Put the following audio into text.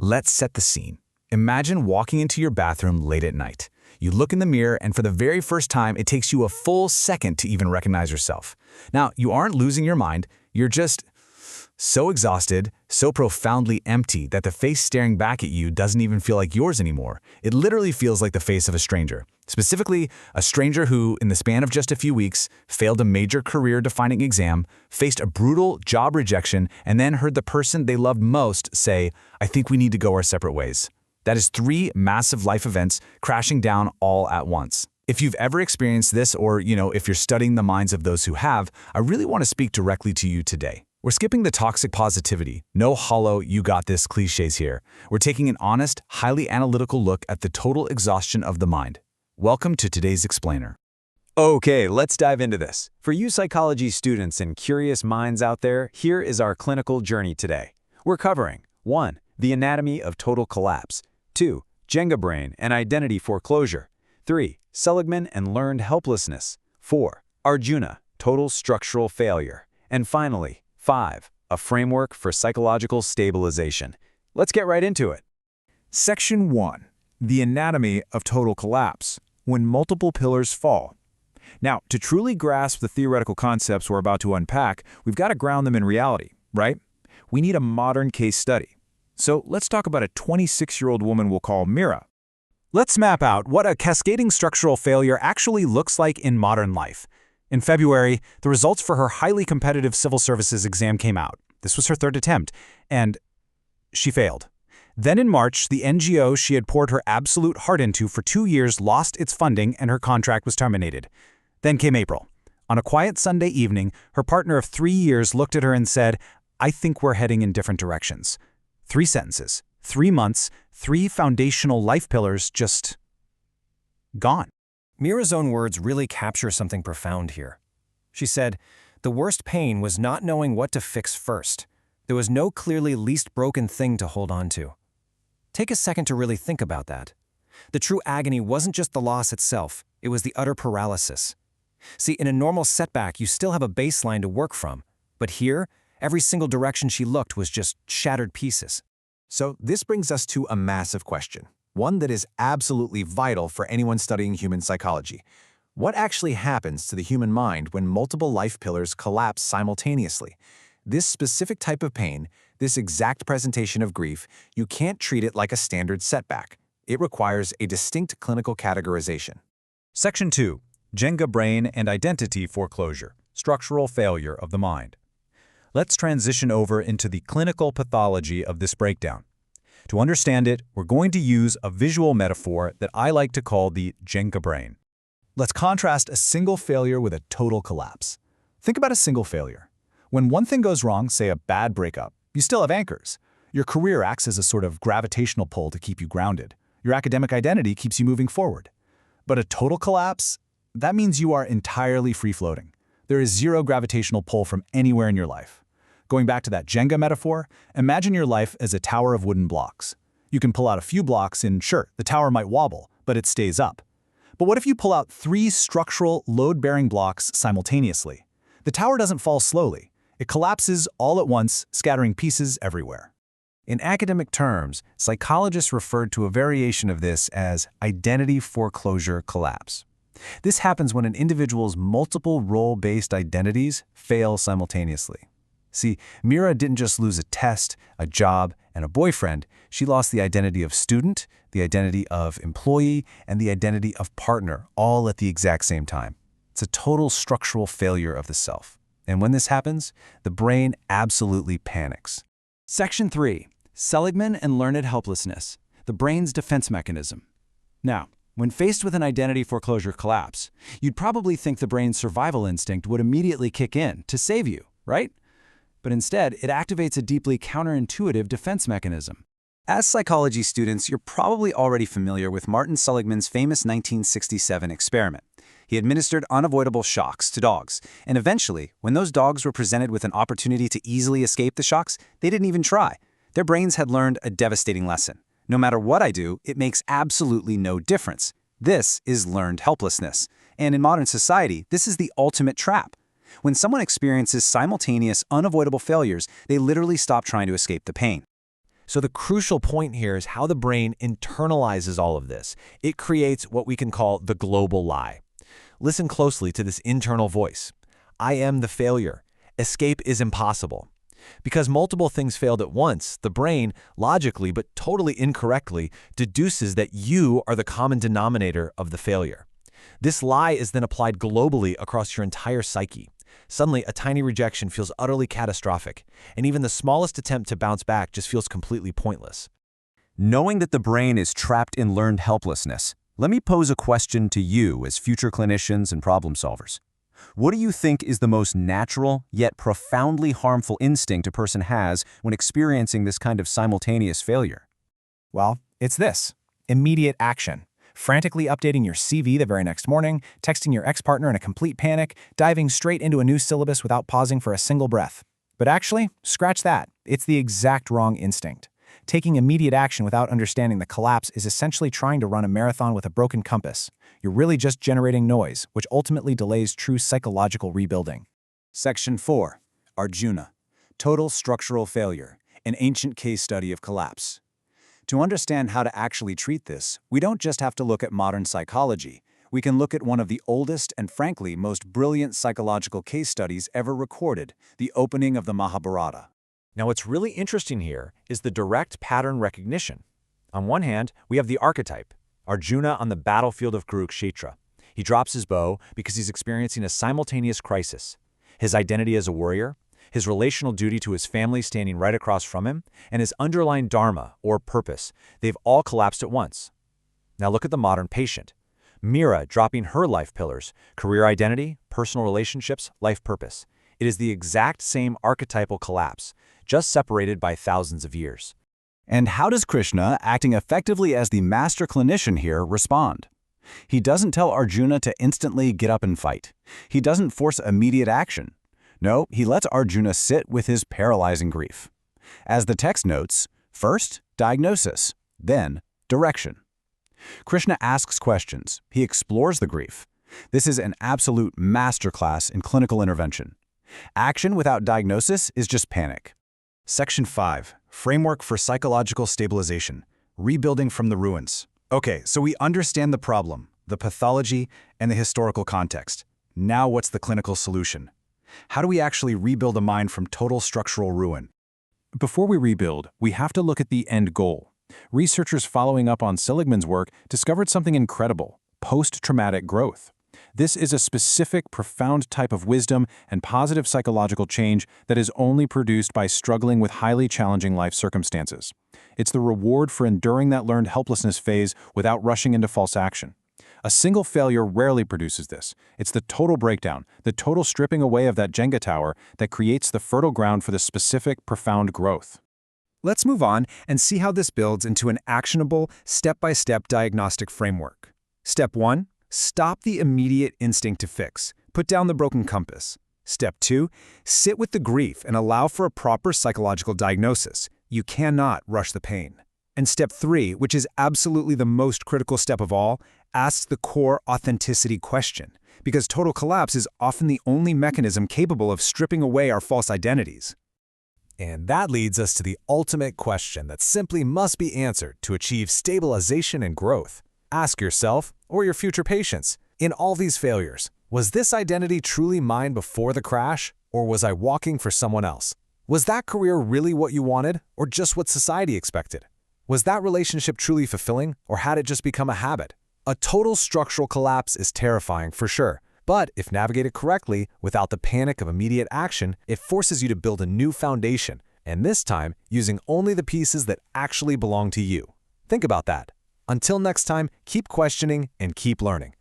Let's set the scene. Imagine walking into your bathroom late at night. You look in the mirror, and for the very first time, it takes you a full second to even recognize yourself. Now, you aren't losing your mind, you're just so exhausted, so profoundly empty that the face staring back at you doesn't even feel like yours anymore. It literally feels like the face of a stranger. Specifically, a stranger who, in the span of just a few weeks, failed a major career-defining exam, faced a brutal job rejection, and then heard the person they loved most say, "I think we need to go our separate ways." That is 3 massive life events crashing down all at once. If you've ever experienced this, or if you're studying the minds of those who have, I really want to speak directly to you today. We're skipping the toxic positivity, no hollow "you got this" cliches here. We're taking an honest, highly analytical look at the total exhaustion of the mind. Welcome to today's explainer. Okay, let's dive into this. For you psychology students and curious minds out there, here is our clinical journey today. We're covering 1. The anatomy of total collapse. 2. Jenga Brain and identity foreclosure. 3. Seligman and learned helplessness. 4. Arjuna, total structural failure. And finally, 5. A framework for psychological stabilization. Let's get right into it. Section 1. The anatomy of total collapse, when multiple pillars fall. Now, to truly grasp the theoretical concepts we're about to unpack, we've got to ground them in reality, right? We need a modern case study. So let's talk about a 26-year-old woman we'll call Mira. Let's map out what a cascading structural failure actually looks like in modern life. In February, the results for her highly competitive civil services exam came out. This was her 3rd attempt, and she failed. Then in March, the NGO she had poured her absolute heart into for 2 years lost its funding and her contract was terminated. Then came April. On a quiet Sunday evening, her partner of 3 years looked at her and said, "I think we're heading in different directions." 3 sentences, 3 months, 3 foundational life pillars just gone. Mira's own words really capture something profound here. She said, "The worst pain was not knowing what to fix first. There was no clearly least broken thing to hold on to." Take a second to really think about that. The true agony wasn't just the loss itself, it was the utter paralysis. See, in a normal setback, you still have a baseline to work from. But here, every single direction she looked was just shattered pieces. So this brings us to a massive question, one that is absolutely vital for anyone studying human psychology. What actually happens to the human mind when multiple life pillars collapse simultaneously? This specific type of pain, this exact presentation of grief, you can't treat it like a standard setback. It requires a distinct clinical categorization. Section 2. Jenga Brain and identity foreclosure, structural failure of the mind. Let's transition over into the clinical pathology of this breakdown. To understand it, we're going to use a visual metaphor that I like to call the Jenga Brain. Let's contrast a single failure with a total collapse. Think about a single failure. When one thing goes wrong, say a bad breakup, you still have anchors. Your career acts as a sort of gravitational pull to keep you grounded. Your academic identity keeps you moving forward. But a total collapse, that means you are entirely free-floating. There is zero gravitational pull from anywhere in your life. Going back to that Jenga metaphor, imagine your life as a tower of wooden blocks. You can pull out a few blocks and sure, the tower might wobble, but it stays up. But what if you pull out 3 structural, load-bearing blocks simultaneously? The tower doesn't fall slowly. It collapses all at once, scattering pieces everywhere. In academic terms, psychologists referred to a variation of this as identity foreclosure collapse. This happens when an individual's multiple role-based identities fail simultaneously. See, Mira didn't just lose a test, a job, and a boyfriend. She lost the identity of student, the identity of employee, and the identity of partner, all at the exact same time. It's a total structural failure of the self. And when this happens, the brain absolutely panics. Section 3. Seligman and learned helplessness, the brain's defense mechanism. Now, when faced with an identity foreclosure collapse, you'd probably think the brain's survival instinct would immediately kick in to save you, right? But instead, it activates a deeply counterintuitive defense mechanism. As psychology students, you're probably already familiar with Martin Seligman's famous 1967 experiment. He administered unavoidable shocks to dogs, and eventually, when those dogs were presented with an opportunity to easily escape the shocks, they didn't even try. Their brains had learned a devastating lesson. No matter what I do, it makes absolutely no difference. This is learned helplessness. And in modern society, this is the ultimate trap. When someone experiences simultaneous, unavoidable failures, they literally stop trying to escape the pain. So the crucial point here is how the brain internalizes all of this. It creates what we can call the global lie. Listen closely to this internal voice. I am the failure. Escape is impossible. Because multiple things failed at once, the brain, logically but totally incorrectly, deduces that you are the common denominator of the failure. This lie is then applied globally across your entire psyche. Suddenly, a tiny rejection feels utterly catastrophic, and even the smallest attempt to bounce back just feels completely pointless. Knowing that the brain is trapped in learned helplessness, let me pose a question to you as future clinicians and problem solvers. What do you think is the most natural, yet profoundly harmful instinct a person has when experiencing this kind of simultaneous failure? Well, it's this: immediate action. Frantically updating your CV the very next morning, texting your ex-partner in a complete panic, diving straight into a new syllabus without pausing for a single breath. But actually, scratch that. It's the exact wrong instinct. Taking immediate action without understanding the collapse is essentially trying to run a marathon with a broken compass. You're really just generating noise, which ultimately delays true psychological rebuilding. Section 4. Arjuna. Total structural failure, an ancient case study of collapse. To understand how to actually treat this, we don't just have to look at modern psychology. We can look at one of the oldest and frankly most brilliant psychological case studies ever recorded, the opening of the Mahabharata. Now, what's really interesting here is the direct pattern recognition. On one hand, we have the archetype, Arjuna on the battlefield of Kurukshetra. He drops his bow because he's experiencing a simultaneous crisis. His identity as a warrior, his relational duty to his family standing right across from him, and his underlying dharma, or purpose, they've all collapsed at once. Now look at the modern patient. Mira dropping her life pillars, career identity, personal relationships, life purpose. It is the exact same archetypal collapse, just separated by thousands of years. And how does Krishna, acting effectively as the master clinician here, respond? He doesn't tell Arjuna to instantly get up and fight. He doesn't force immediate action. No, he lets Arjuna sit with his paralyzing grief. As the text notes, first, diagnosis, then, direction. Krishna asks questions. He explores the grief. This is an absolute masterclass in clinical intervention. Action without diagnosis is just panic. Section 5. Framework for Psychological Stabilization. Rebuilding from the ruins. Okay, so we understand the problem, the pathology, and the historical context. Now what's the clinical solution? How do we actually rebuild a mind from total structural ruin? Before we rebuild, we have to look at the end goal. Researchers following up on Seligman's work discovered something incredible: post-traumatic growth. This is a specific, profound type of wisdom and positive psychological change that is only produced by struggling with highly challenging life circumstances. It's the reward for enduring that learned helplessness phase without rushing into false action. A single failure rarely produces this. It's the total breakdown, the total stripping away of that Jenga tower that creates the fertile ground for the specific, profound growth. Let's move on and see how this builds into an actionable, step-by-step diagnostic framework. Step 1. Stop the immediate instinct to fix. Put down the broken compass. Step 2. Sit with the grief and allow for a proper psychological diagnosis. You cannot rush the pain. And step 3, which is absolutely the most critical step of all, asks the core authenticity question, because total collapse is often the only mechanism capable of stripping away our false identities. And that leads us to the ultimate question that simply must be answered to achieve stabilization and growth. Ask yourself, or your future patients, in all these failures, was this identity truly mine before the crash, or was I walking for someone else? Was that career really what you wanted, or just what society expected? Was that relationship truly fulfilling, or had it just become a habit? A total structural collapse is terrifying for sure, but if navigated correctly, without the panic of immediate action, it forces you to build a new foundation, and this time, using only the pieces that actually belong to you. Think about that. Until next time, keep questioning and keep learning.